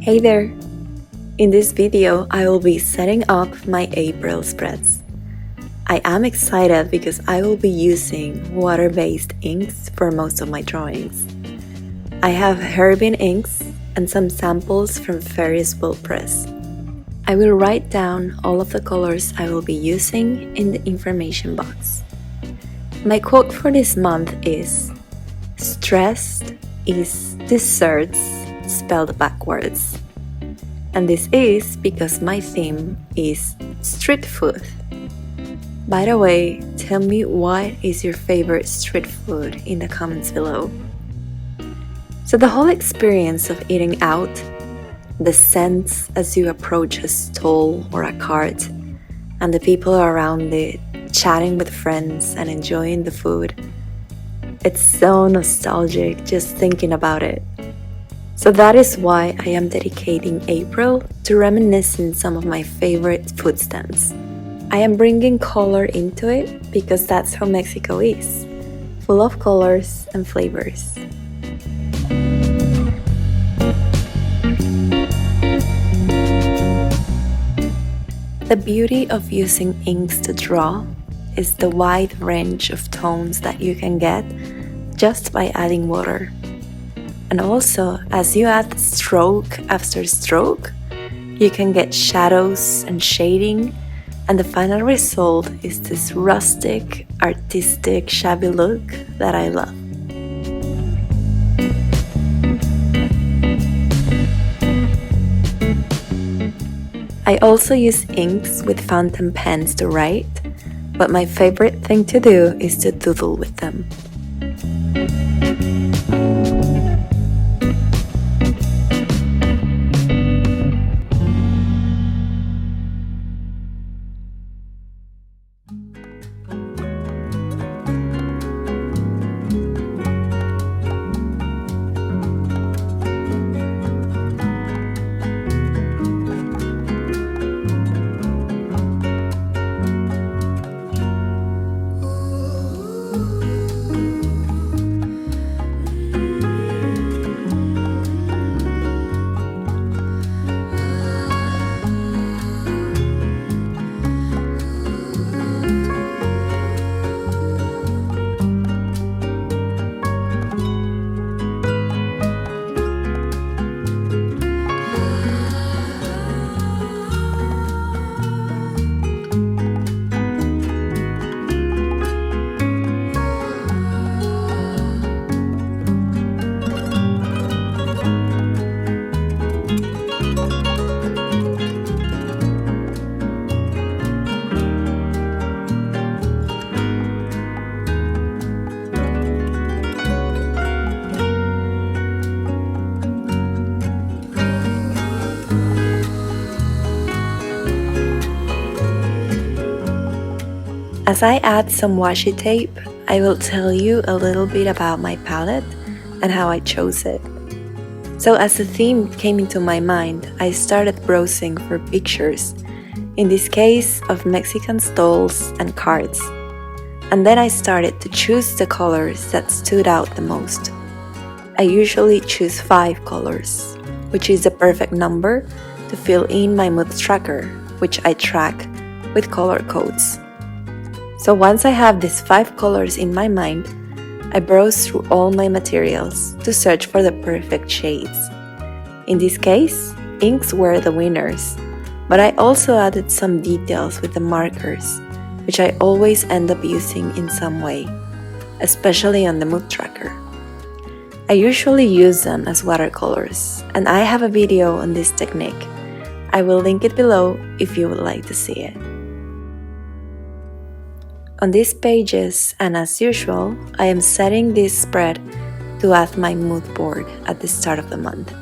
Hey there! In this video, I will be setting up my April spreads. I am excited because I will be using water-based inks for most of my drawings. I have Herbin inks and some samples from Ferris press. I will write down all of the colors I will be using in the information box. My quote for this month is, "Stressed is desserts spelled backwards." And this is because my theme is street food. By the way, tell me what is your favorite street food in the comments below. So the whole experience of eating out, the scents as you approach a stall or a cart, and the people around it, chatting with friends and enjoying the food, it's so nostalgic just thinking about it. So that is why I am dedicating April to reminiscing some of my favorite food stands. I am bringing color into it because that's how Mexico is, full of colors and flavors. The beauty of using inks to draw is the wide range of tones that you can get just by adding water. And also, as you add stroke after stroke, you can get shadows and shading, and the final result is this rustic, artistic, shabby look that I love. I also use inks with fountain pens to write, but my favorite thing to do is to doodle with them. As I add some washi tape, I will tell you a little bit about my palette and how I chose it. So as the theme came into my mind, I started browsing for pictures, in this case of Mexican stalls and carts. And then I started to choose the colors that stood out the most. I usually choose 5 colors, which is the perfect number to fill in my mood tracker, which I track with color codes. So once I have these 5 colors in my mind, I browse through all my materials to search for the perfect shades. In this case, inks were the winners, but I also added some details with the markers, which I always end up using in some way, especially on the mood tracker. I usually use them as watercolors, and I have a video on this technique. I will link it below if you would like to see it. On these pages, and as usual, I am setting this spread to add my mood board at the start of the month.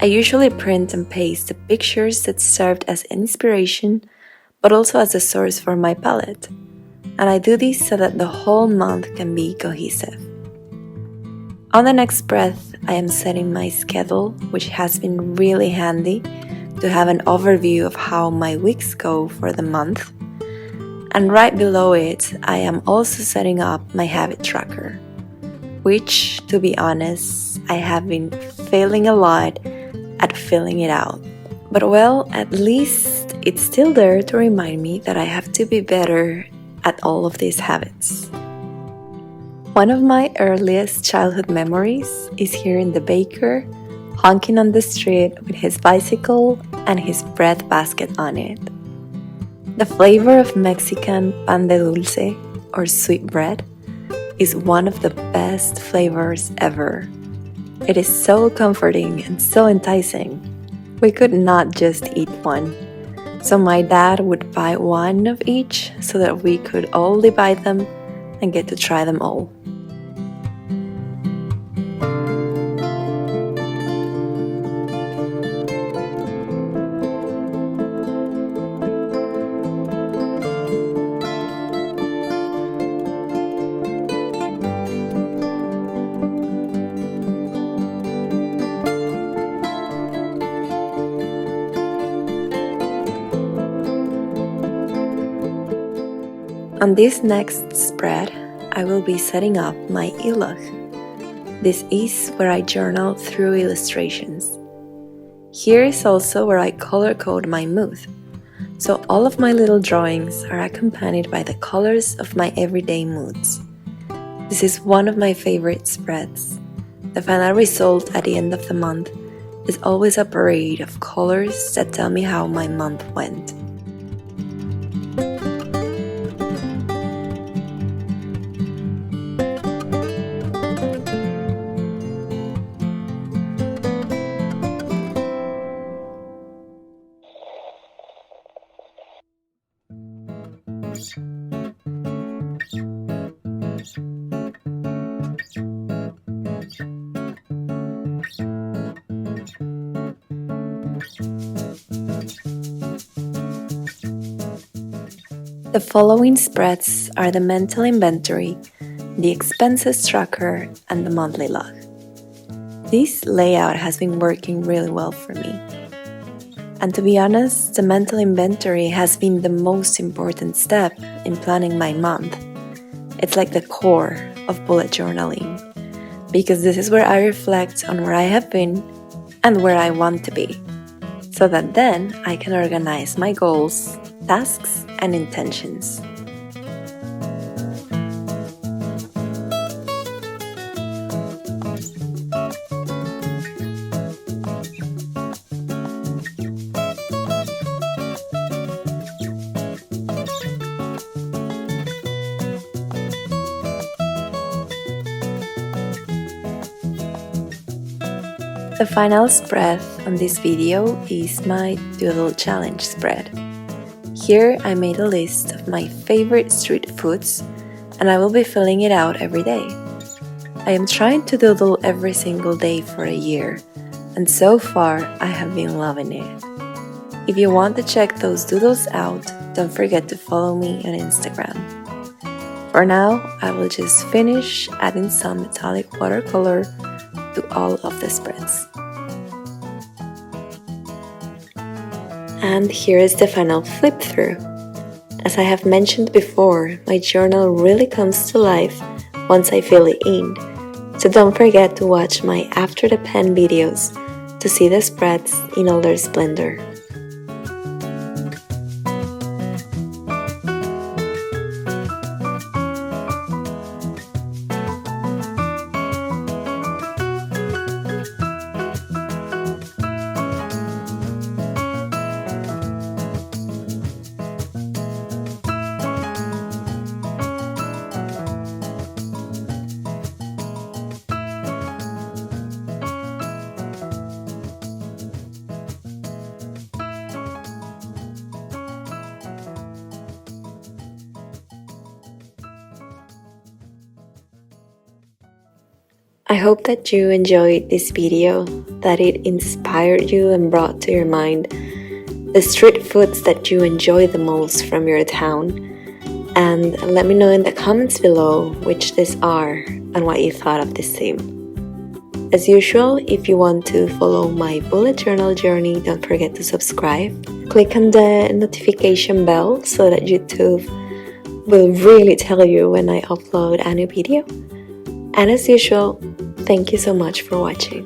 I usually print and paste the pictures that served as inspiration, but also as a source for my palette. And I do this so that the whole month can be cohesive. On the next spread, I am setting my schedule, which has been really handy to have an overview of how my weeks go for the month. And right below it, I am also setting up my habit tracker, which, to be honest, I have been failing a lot at at filling it out. But well, at least it's still there to remind me that I have to be better at all of these habits. One of my earliest childhood memories is hearing the baker honking on the street with his bicycle and his bread basket on it. The flavor of Mexican pan de dulce, or sweet bread, is one of the best flavors ever. It is so comforting and so enticing. We could not just eat one, so my dad would buy one of each so that we could all divide them and get to try them all. On this next spread, I will be setting up my e-log. This is where I journal through illustrations. Here is also where I color code my mood. So all of my little drawings are accompanied by the colors of my everyday moods. This is one of my favorite spreads. The final result at the end of the month is always a parade of colors that tell me how my month went. The following spreads are the mental inventory, the expenses tracker, and the monthly log. This layout has been working really well for me. And to be honest, the mental inventory has been the most important step in planning my month. It's like the core of bullet journaling, because this is where I reflect on where I have been and where I want to be, so that then I can organize my goals, tasks, and intentions. The final spread on this video is my Doodle Challenge spread. Here I made a list of my favorite street foods and I will be filling it out every day. I am trying to doodle every single day for a year, and so far I have been loving it. If you want to check those doodles out, don't forget to follow me on Instagram. For now, I will just finish adding some metallic watercolor to all of the spreads. And here is the final flip through. As I have mentioned before, my journal really comes to life once I fill it in, so don't forget to watch my After the Pen videos to see the spreads in all their splendor. I hope that you enjoyed this video, that it inspired you and brought to your mind the street foods that you enjoy the most from your town. And let me know in the comments below which these are and what you thought of this theme. As usual, if you want to follow my bullet journal journey, don't forget to subscribe. Click on the notification bell so that YouTube will really tell you when I upload a new video. And as usual, thank you so much for watching.